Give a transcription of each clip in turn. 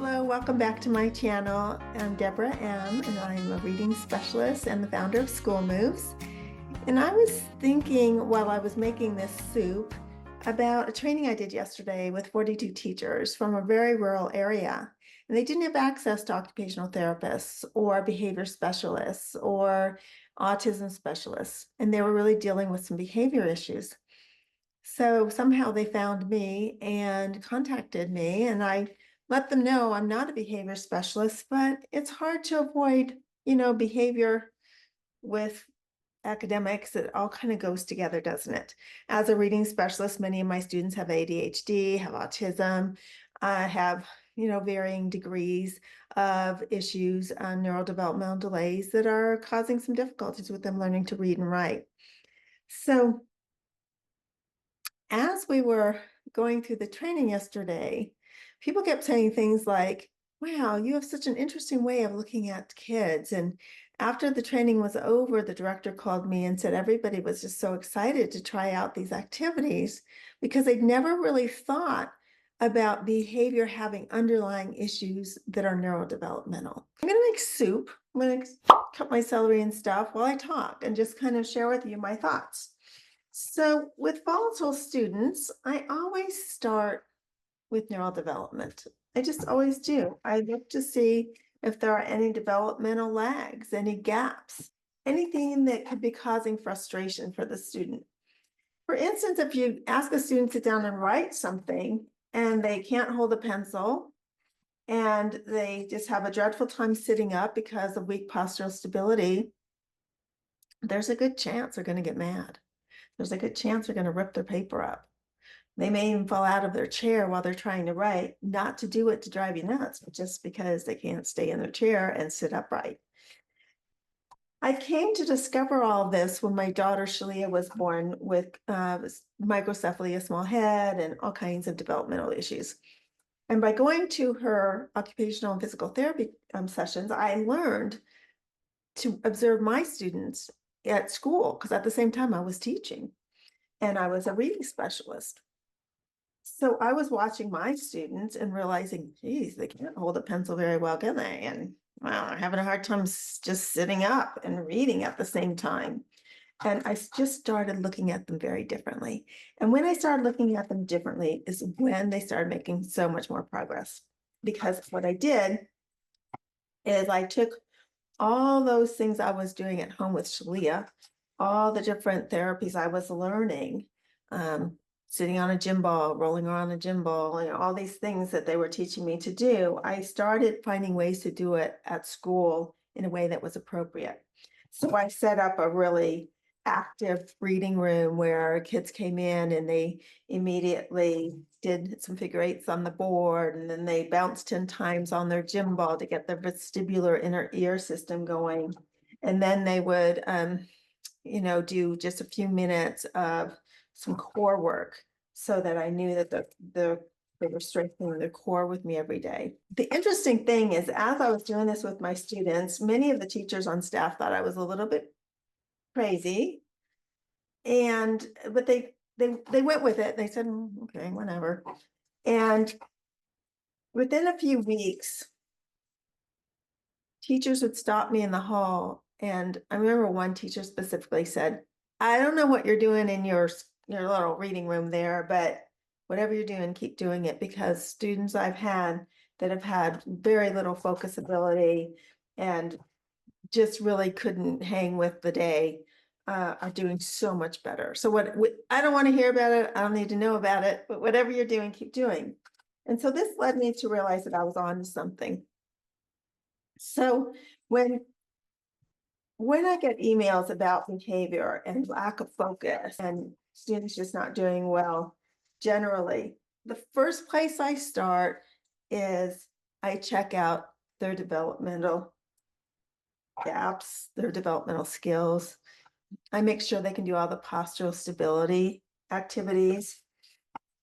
Hello, welcome back to my channel. I'm Deborah M. and I'm a reading specialist and the founder of School Moves. And I was thinking while I was making this soup about a training I did yesterday with 42 teachers from a very rural area. And they didn't have access to occupational therapists or behavior specialists or autism specialists. And they were really dealing with some behavior issues. So somehow they found me and contacted me, and I let them know I'm not a behavior specialist, but it's hard to avoid, behavior with academics. It all kind of goes together, doesn't it? As a reading specialist, many of my students have ADHD, have autism, have, varying degrees of issues, neurodevelopmental delays that are causing some difficulties with them learning to read and write. So as we were going through the training yesterday, people kept saying things like, wow, you have such an interesting way of looking at kids. And after the training was over, the director called me and said everybody was just so excited to try out these activities because they'd never really thought about behavior having underlying issues that are neurodevelopmental. I'm going to make soup. I'm going to cut my celery and stuff while I talk and just kind of share with you my thoughts. So with volatile students, I always start with neural development. I just always do. I look to see if there are any developmental lags, any gaps, anything that could be causing frustration for the student. For instance, if you ask a student to sit down and write something and they can't hold a pencil and they just have a dreadful time sitting up because of weak postural stability, there's a good chance they're going to get mad. There's a good chance they're going to rip their paper up. They may even fall out of their chair while they're trying to write, not to do it to drive you nuts, but just because they can't stay in their chair and sit upright. I came to discover all this when my daughter Shalia was born with microcephaly, a small head, and all kinds of developmental issues. And by going to her occupational and physical therapy sessions, I learned to observe my students at school, because at the same time I was teaching and I was a reading specialist. So I was watching my students and realizing, geez, they can't hold a pencil very well, can they? And wow, they're having a hard time just sitting up and reading at the same time. And I just started looking at them very differently. And when I started looking at them differently is when they started making so much more progress. Because what I did is I took all those things I was doing at home with Shalia, all the different therapies I was learning, sitting on a gym ball, rolling around a gym ball, all these things that they were teaching me to do, I started finding ways to do it at school in a way that was appropriate. So I set up a really active reading room where kids came in and they immediately did some figure eights on the board, and then they bounced 10 times on their gym ball to get their vestibular inner ear system going. And then they would, do just a few minutes of some core work so that I knew that they were strengthening their core with me every day. The interesting thing is, as I was doing this with my students, many of the teachers on staff thought I was a little bit crazy, but they went with it. They said, okay, whatever. And within a few weeks, teachers would stop me in the hall. And I remember one teacher specifically said, I don't know what you're doing in your little reading room there, but whatever you're doing, keep doing it, because students I've had that have had very little focus ability and just really couldn't hang with the day are doing so much better. So I don't want to hear about it. I don't need to know about it, but whatever you're doing, keep doing. And so this led me to realize that I was on to something. So when I get emails about behavior and lack of focus and students just not doing well, generally, the first place I start is I check out their developmental gaps, their developmental skills. I make sure they can do all the postural stability activities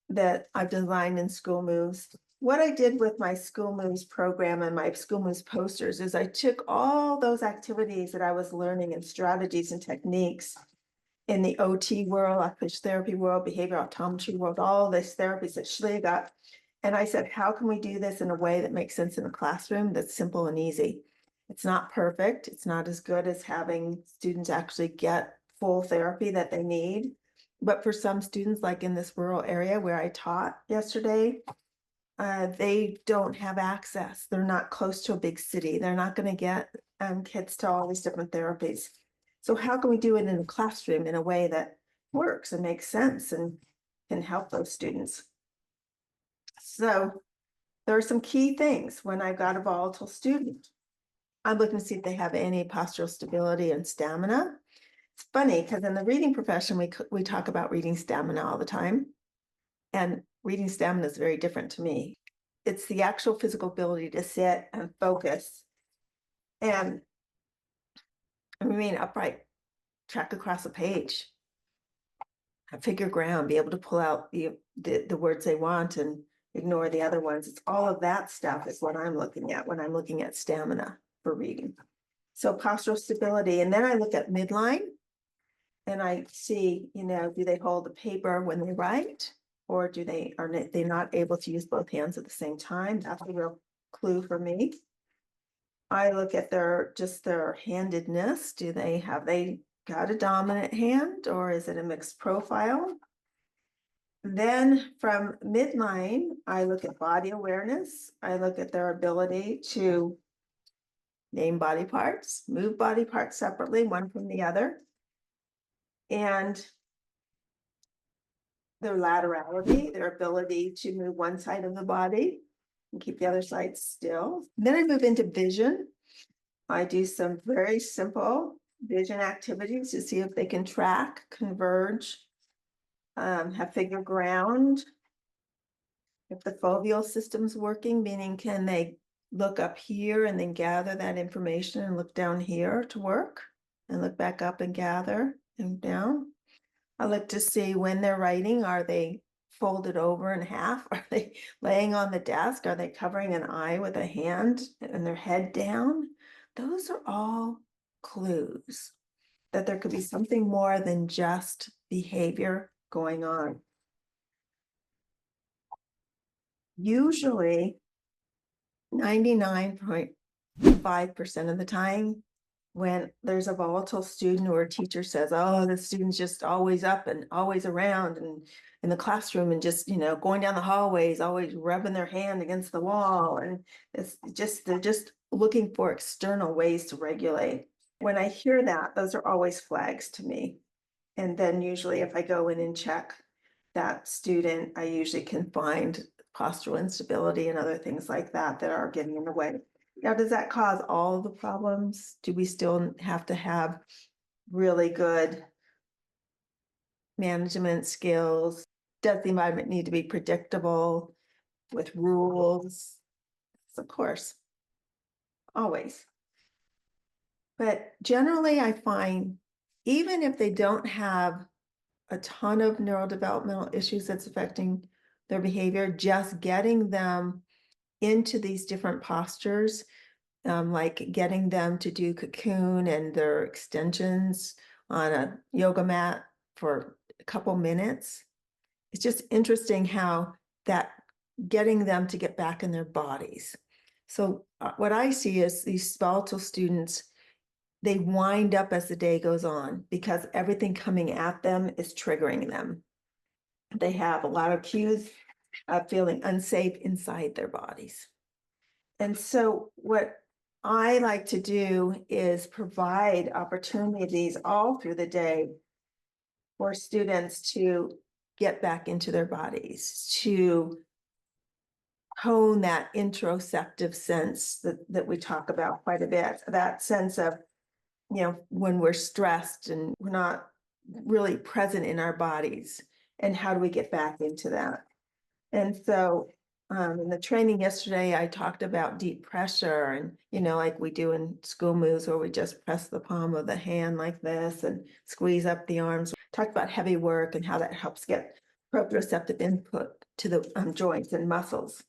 that I've designed in School Moves. What I did with my School Moves program and my School Moves posters is I took all those activities that I was learning and strategies and techniques in the OT world, occupational therapy world, behavioral optometry world, all these therapies that Shalia got, And I said, how can we do this in a way that makes sense in the classroom, that's simple and easy? It's not perfect. It's not as good as having students actually get full therapy that they need. But for some students, like in this rural area where I taught yesterday, they don't have access. They're not close to a big city. They're not going to get kids to all these different therapies. So how can we do it in a classroom in a way that works and makes sense and can help those students? So there are some key things when I've got a volatile student. I'm looking to see if they have any postural stability and stamina. It's funny because in the reading profession, we talk about reading stamina all the time. And reading stamina is very different to me. It's the actual physical ability to sit and focus and remain upright, track across a page, have figure ground, be able to pull out the words they want and ignore the other ones. It's all of that stuff is what I'm looking at when I'm looking at stamina for reading. So postural stability. And then I look at midline and I see, do they hold the paper when they write? Or are they not able to use both hands at the same time? That's a real clue for me. I look at their handedness. Have they got a dominant hand or is it a mixed profile? Then from midline, I look at body awareness. I look at their ability to name body parts, move body parts separately, one from the other, and their laterality, their ability to move one side of the body and keep the other side still. Then I move into vision. I do some very simple vision activities to see if they can track, converge, have figure ground. If the foveal system's working, meaning can they look up here and then gather that information and look down here to work and look back up and gather and down. I look to see when they're writing, are they folded over in half? Are they laying on the desk? Are they covering an eye with a hand and their head down? Those are all clues that there could be something more than just behavior going on. Usually 99.5% of the time, when there's a volatile student or a teacher says, oh, the student's just always up and always around and in the classroom and just, going down the hallways, always rubbing their hand against the wall. And they're just looking for external ways to regulate. When I hear that, those are always flags to me. And then usually if I go in and check that student, I usually can find postural instability and other things like that that are getting in the way. Now, does that cause all the problems? Do we still have to have really good management skills? Does the environment need to be predictable with rules? Of course, always. But generally, I find even if they don't have a ton of neurodevelopmental issues that's affecting their behavior, just getting them into these different postures, like getting them to do cocoon and their extensions on a yoga mat for a couple minutes. It's just interesting how that getting them to get back in their bodies. So what I see is these volatile students, they wind up as the day goes on because everything coming at them is triggering them. They have a lot of cues of feeling unsafe inside their bodies. And so what I like to do is provide opportunities all through the day for students to get back into their bodies, to hone that interoceptive sense that we talk about quite a bit, that sense of, when we're stressed and we're not really present in our bodies, and how do we get back into that? And so in the training yesterday, I talked about deep pressure and, like we do in school moves where we just press the palm of the hand like this and squeeze up the arms. Talked about heavy work and how that helps get proprioceptive input to the joints and muscles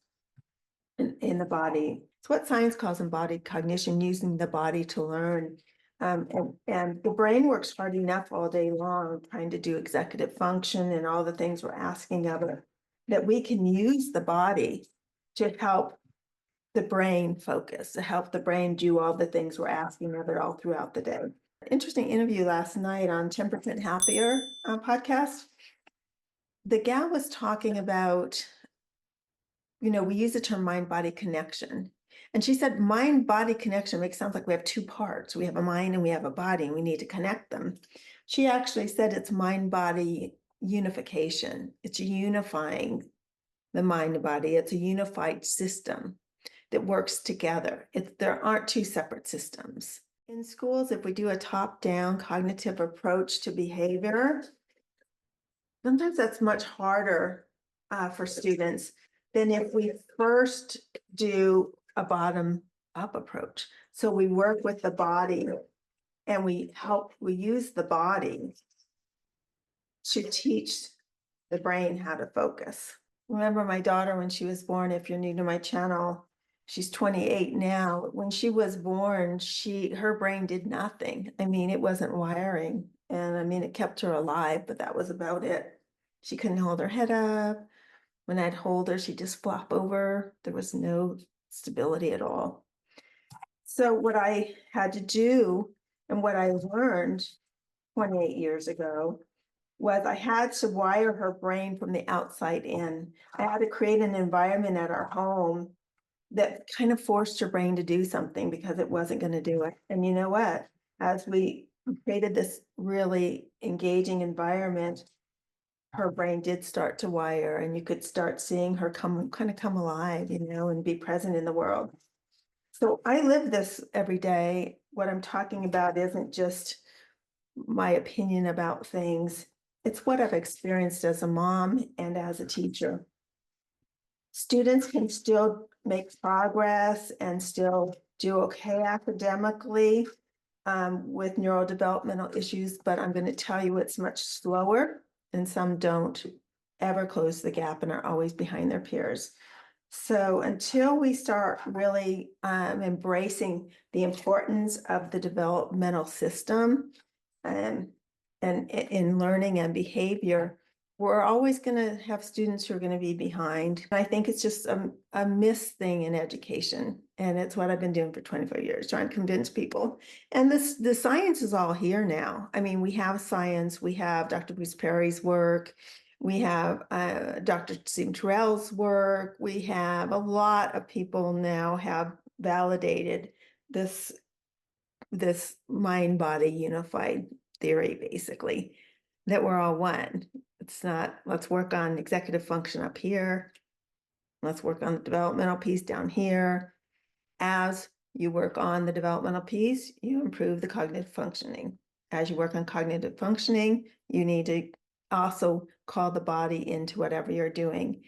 in the body. It's what science calls embodied cognition, using the body to learn. And the brain works hard enough all day long trying to do executive function and all the things we're asking of it. that we can use the body to help the brain focus, to help the brain do all the things we're asking of it all throughout the day. Interesting interview last night on 10% Happier podcast. The gal was talking about, we use the term mind-body connection. And she said mind-body connection makes it sound like we have two parts. We have a mind and we have a body, and we need to connect them. She actually said it's mind-body unification. It's unifying the mind and body. It's a unified system that works together. There aren't two separate systems. In schools, if we do a top-down cognitive approach to behavior, sometimes that's much harder for students than if we first do a bottom-up approach. So we work with the body and we use the body to teach the brain how to focus. Remember my daughter when she was born, if you're new to my channel, she's 28 now. When she was born, her brain did nothing. I mean, it wasn't wiring. And I mean, it kept her alive, but that was about it. She couldn't hold her head up. When I'd hold her, she'd just flop over. There was no stability at all. So what I had to do and what I learned 28 years ago was I had to wire her brain from the outside in. I had to create an environment at our home that kind of forced her brain to do something because it wasn't going to do it. And you know what? As we created this really engaging environment, her brain did start to wire, and you could start seeing her come alive, and be present in the world. So I live this every day. What I'm talking about isn't just my opinion about things. It's what I've experienced as a mom and as a teacher. Students can still make progress and still do okay academically with neurodevelopmental issues, but I'm going to tell you it's much slower, and some don't ever close the gap and are always behind their peers. So until we start really embracing the importance of the developmental system and in learning and behavior, we're always going to have students who are going to be behind. I think it's just a miss thing in education. And it's what I've been doing for 25 years, trying to convince people. And the science is all here now. I mean, we have science. We have Dr. Bruce Perry's work. We have Dr. Stephen Terrell's work. We have a lot of people now have validated this mind-body unified theory, basically, that we're all one. It's not, let's work on executive function up here. Let's work on the developmental piece down here. As you work on the developmental piece, you improve the cognitive functioning. As you work on cognitive functioning, you need to also call the body into whatever you're doing.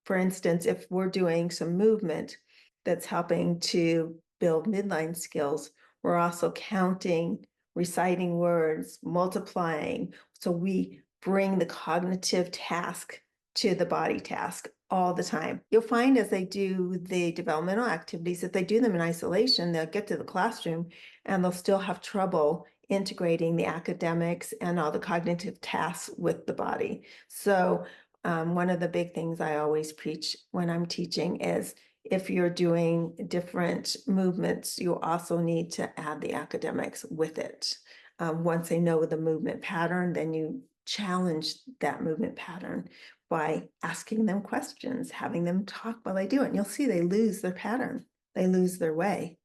For instance, if we're doing some movement that's helping to build midline skills, we're also counting, reciting words, multiplying. So we bring the cognitive task to the body task all the time. You'll find as they do the developmental activities, if they do them in isolation, they'll get to the classroom and they'll still have trouble integrating the academics and all the cognitive tasks with the body. So one of the big things I always preach when I'm teaching is if you're doing different movements, you also need to add the academics with it. Once they know the movement pattern, then you challenge that movement pattern by asking them questions, having them talk while they do it. And you'll see they lose their pattern. They lose their way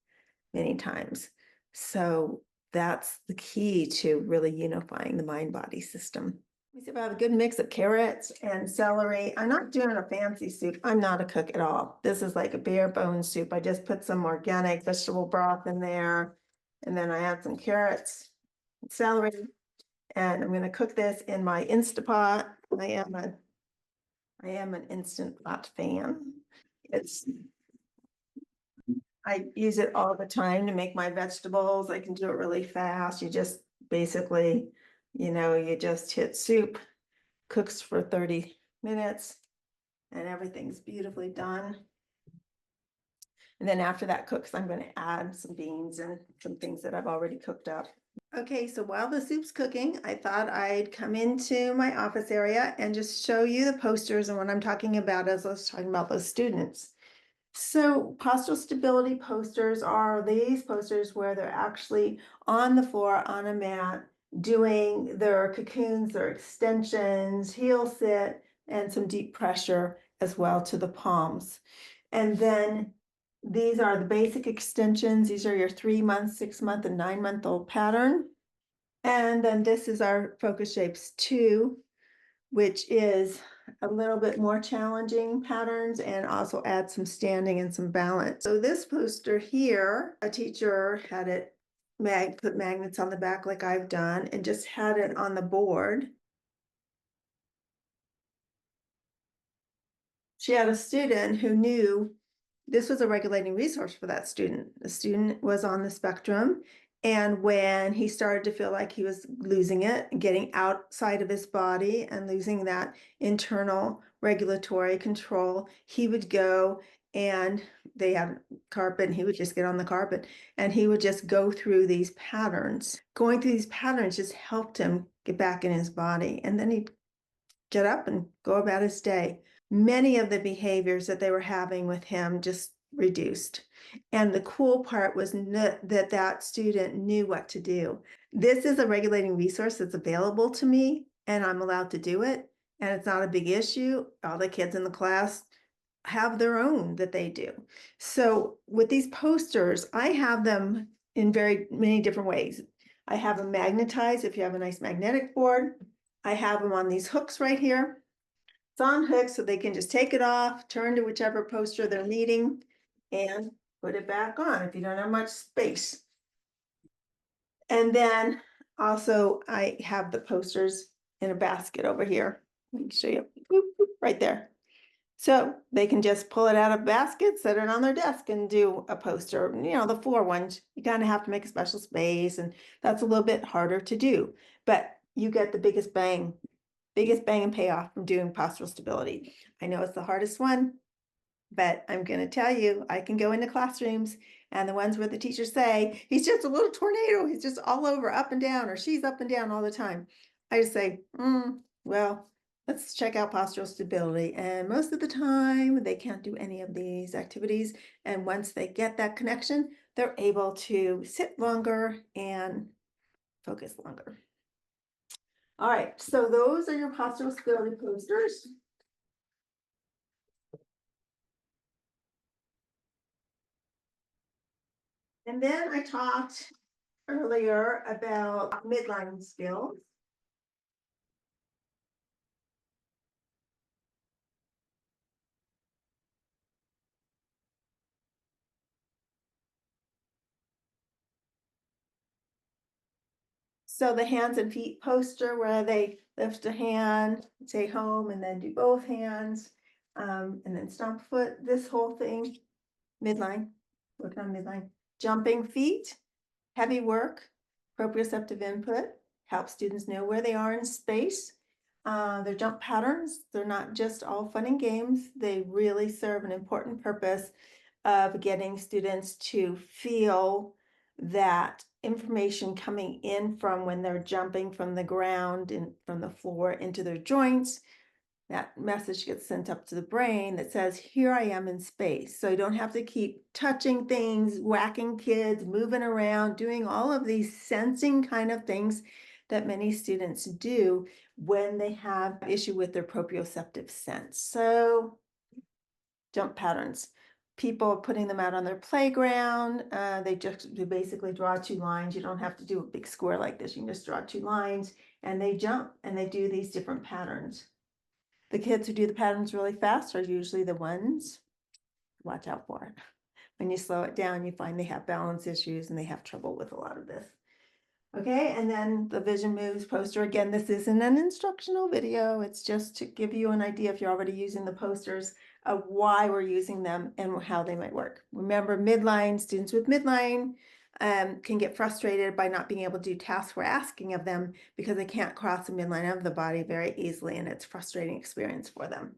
many times. So that's the key to really unifying the mind-body system. Let me see if I have a good mix of carrots and celery. I'm not doing a fancy soup. I'm not a cook at all. This is like a bare bones soup. I just put some organic vegetable broth in there, and then I add some carrots, and celery, and I'm going to cook this in my Instapot. I am an Instant Pot fan. I use it all the time to make my vegetables. I can do it really fast. You just basically, you just hit soup, cooks for 30 minutes, and everything's beautifully done. And then after that cooks, I'm going to add some beans and some things that I've already cooked up. Okay, so while the soup's cooking, I thought I'd come into my office area and just show you the posters and what I'm talking about as I was talking about those students. So postural stability posters are these posters where they're actually on the floor on a mat doing their cocoons, their extensions, heel sit, and some deep pressure as well to the palms. And then these are the basic extensions. These are your 3 month, 6 month, and 9 month old pattern. And then this is our focus shapes 2, which is a little bit more challenging patterns and also add some standing and some balance. So this poster here, a teacher had it put magnets on the back like I've done and just had it on the board. She had a student who knew this was a regulating resource for that student. The student was on the spectrum, and when he started to feel like he was losing it, getting outside of his body and losing that internal regulatory control, he would go and they had carpet and he would just get on the carpet and he would just go through these patterns. Going through these patterns just helped him get back in his body, and then he'd get up and go about his day. Many of the behaviors that they were having with him just reduced. And the cool part was that student knew what to do. This is a regulating resource that's available to me, and I'm allowed to do it. And it's not a big issue. All the kids in the class have their own that they do. So with these posters, I have them in very many different ways. I have them magnetized if you have a nice magnetic board. I have them on these hooks right here. It's on hooks so they can just take it off, turn to whichever poster they're needing, and put it back on if you don't have much space. And then also I have the posters in a basket over here. Let me show you. Boop, boop, right there. So they can just pull it out of a basket, set it on their desk and do a poster. You know, the 4 ones, you kind of have to make a special space, and that's a little bit harder to do, but you get the biggest bang and payoff from doing postural stability. I know it's the hardest one, but I'm going to tell you, I can go into classrooms and the ones where the teachers say, he's just a little tornado. He's just all over, up and down, or she's up and down all the time. I just say, well, let's check out postural stability. And most of the time, they can't do any of these activities. And once they get that connection, they're able to sit longer and focus longer. All right, so those are your postural stability posters. And then I talked earlier about midline skills. So the hands and feet poster where they lift a hand, say home, and then do both hands, and then stomp foot, this whole thing, midline, working on midline. Jumping feet, heavy work, proprioceptive input, help students know where they are in space. Their jump patterns, they're not just all fun and games, they really serve an important purpose of getting students to feel that information coming in from when they're jumping from the ground and from the floor into their joints. That message gets sent up to the brain that says, here I am in space. So you don't have to keep touching things, whacking kids, moving around, doing all of these sensing kind of things that many students do when they have issue with their proprioceptive sense. So jump patterns. People putting them out on their playground, they basically draw 2 lines. You don't have to do a big square like this. You can just draw 2 lines and they jump and they do these different patterns. The kids who do the patterns really fast are usually the ones, watch out for it. When you slow it down, you find they have balance issues and they have trouble with a lot of this. Okay, and then the vision moves poster. Again, this isn't an instructional video. It's just to give you an idea, if you're already using the posters, of why we're using them and how they might work. Remember, midline, students with midline can get frustrated by not being able to do tasks we're asking of them because they can't cross the midline of the body very easily, and it's a frustrating experience for them.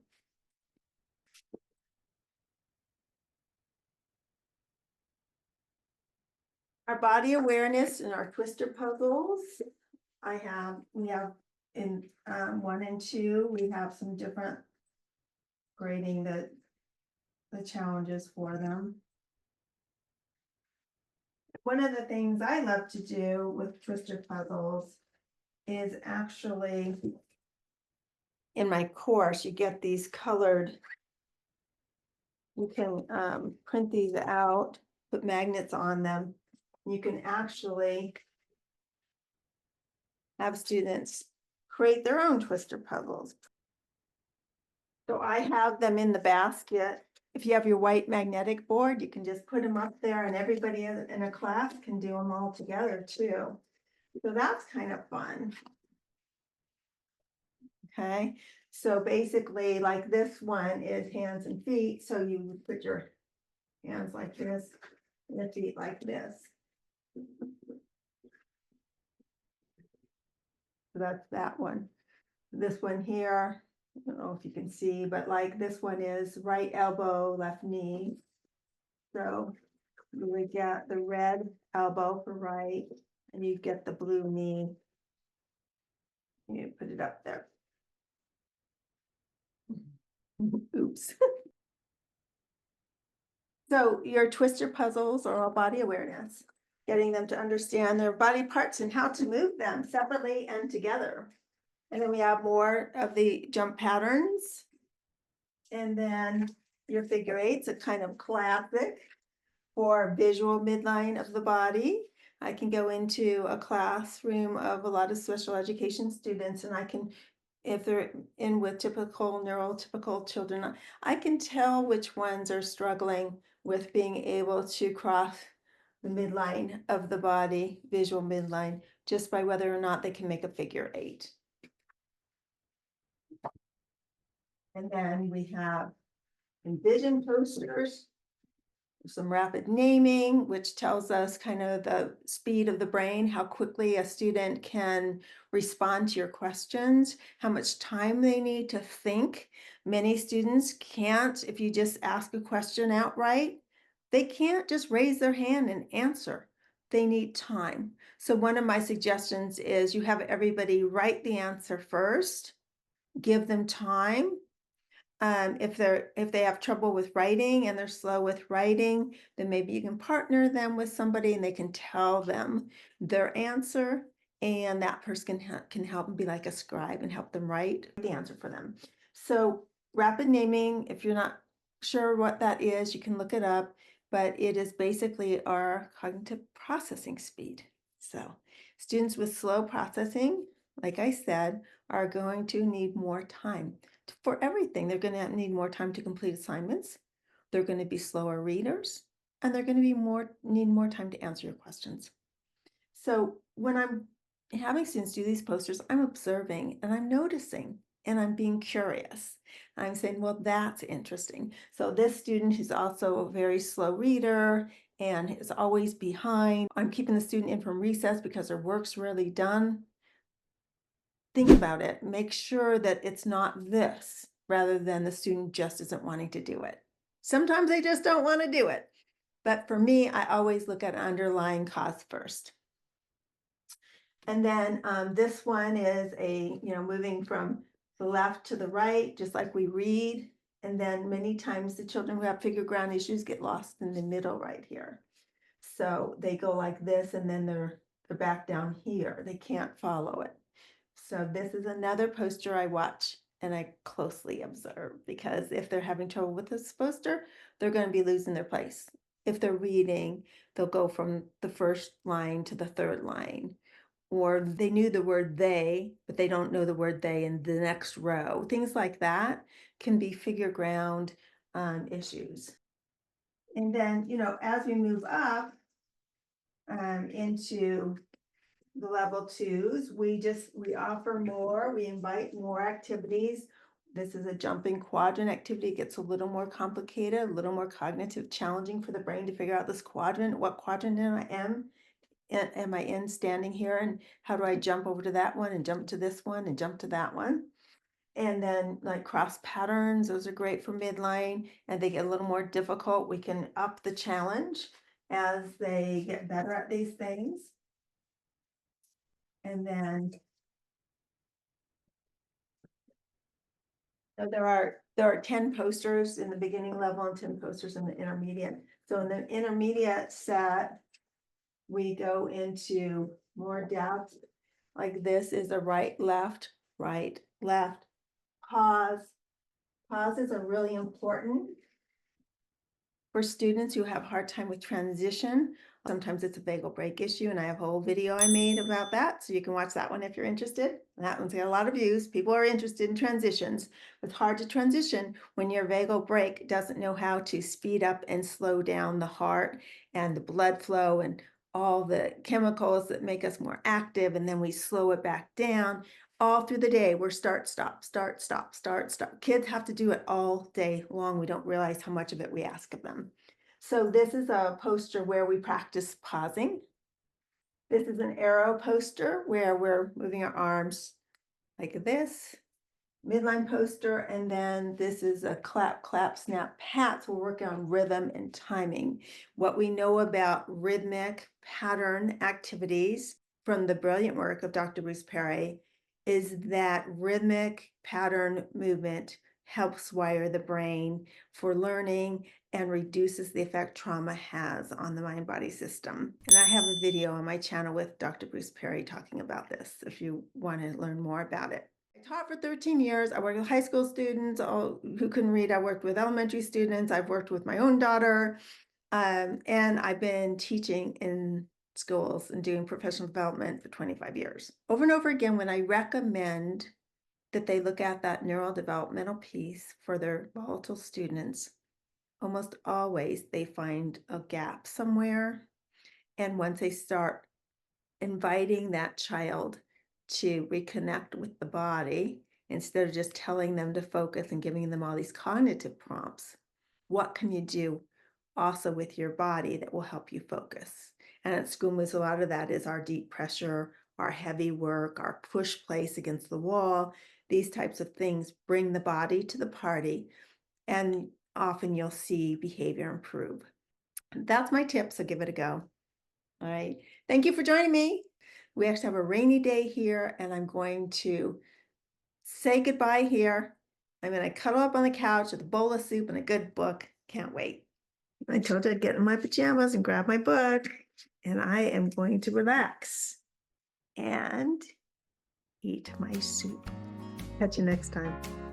Our body awareness and our twister puzzles. We have in 1 and 2, we have some different grading the challenges for them. One of the things I love to do with twister puzzles is actually in my course, you get these colored, you can print these out, put magnets on them. You can actually have students create their own twister puzzles. So I have them in the basket. If you have your white magnetic board, you can just put them up there and everybody in a class can do them all together too. So that's kind of fun. Okay, so basically like this one is hands and feet. So you would put your hands like this and your feet like this. So that's that one. This one here, I don't know if you can see, but like this one is right elbow, left knee. So you would get the red elbow for right, and you get the blue knee. You put it up there. Oops. So your twister puzzles are all body awareness, getting them to understand their body parts and how to move them separately and together. And then we have more of the jump patterns. And then your figure eight's a kind of classic for visual midline of the body. I can go into a classroom of a lot of special education students and I can, if they're in with typical neurotypical children, I can tell which ones are struggling with being able to cross the midline of the body, visual midline, just by whether or not they can make a figure eight. And then we have envision posters, some rapid naming, which tells us kind of the speed of the brain, how quickly a student can respond to your questions, how much time they need to think. Many students can't, if you just ask a question outright, they can't just raise their hand and answer. They need time. So one of my suggestions is you have everybody write the answer first, give them time. If they have trouble with writing and they're slow with writing, then maybe you can partner them with somebody and they can tell them their answer, and that person can help and be like a scribe and help them write the answer for them. So rapid naming, if you're not sure what that is, you can look it up, but it is basically our cognitive processing speed. So students with slow processing, like I said, are going to need more time for everything. They're going to need more time to complete assignments. They're going to be slower readers, and they're going to need more time to answer your questions. So when I'm having students do these posters, I'm observing and I'm noticing and I'm being curious. I'm saying, well, that's interesting. So this student who's also a very slow reader and is always behind, I'm keeping the student in from recess because their work's really done. Think about it, make sure that it's not this, rather than the student just isn't wanting to do it. Sometimes they just don't want to do it. But for me, I always look at underlying cause first. And then this one is moving from the left to the right, just like we read. And then many times the children who have figure ground issues get lost in the middle right here. So they go like this and then they're back down here. They can't follow it. So this is another poster I watch and I closely observe, because if they're having trouble with this poster, they're going to be losing their place. If they're reading, they'll go from the first line to the third line. Or they knew the word they, but they don't know the word they in the next row. Things like that can be figure ground issues. And then, as we move up into the level twos, we offer more, we invite more activities. This is a jumping quadrant activity. It gets a little more complicated, a little more cognitive challenging for the brain to figure out this quadrant. What quadrant am I in standing here, and how do I jump over to that one and jump to this one and jump to that one? And then like cross patterns, those are great for midline, and they get a little more difficult. We can up the challenge as they get better at these things. And then so there are 10 posters in the beginning level and 10 posters in the intermediate. So in the intermediate set, we go into more depth. Like this is a right, left, pause. Pauses are really important for students who have a hard time with transition. Sometimes it's a vagal break issue, and I have a whole video I made about that, so you can watch that one if you're interested. That one's got a lot of views. People are interested in transitions. It's hard to transition when your vagal brake doesn't know how to speed up and slow down the heart and the blood flow and all the chemicals that make us more active, and then we slow it back down. All through the day, we're start, stop, start, stop, start, stop. Kids have to do it all day long. We don't realize how much of it we ask of them. So this is a poster where we practice pausing. This is an arrow poster where we're moving our arms like this. Midline poster, and then this is a clap, clap, snap, pats. We're working on rhythm and timing. What we know about rhythmic pattern activities from the brilliant work of Dr. Bruce Perry is that rhythmic pattern movement helps wire the brain for learning and reduces the effect trauma has on the mind-body system. And I have a video on my channel with Dr. Bruce Perry talking about this if you want to learn more about it. I taught for 13 years. I worked with high school students who couldn't read. I worked with elementary students. I've worked with my own daughter. And I've been teaching in schools and doing professional development for 25 years. Over and over again, when I recommend that they look at that neurodevelopmental piece for their volatile students, almost always they find a gap somewhere. And once they start inviting that child to reconnect with the body, instead of just telling them to focus and giving them all these cognitive prompts, what can you do also with your body that will help you focus? And at school moves, a lot of that is our deep pressure, our heavy work, our push place against the wall. These types of things bring the body to the party, and often you'll see behavior improve. That's my tip, so give it a go. All right. Thank you for joining me. We actually have a rainy day here, and I'm going to say goodbye here. I'm going to cuddle up on the couch with a bowl of soup and a good book. Can't wait. I told you I'd get in my pajamas and grab my book, and I am going to relax and eat my soup. Catch you next time.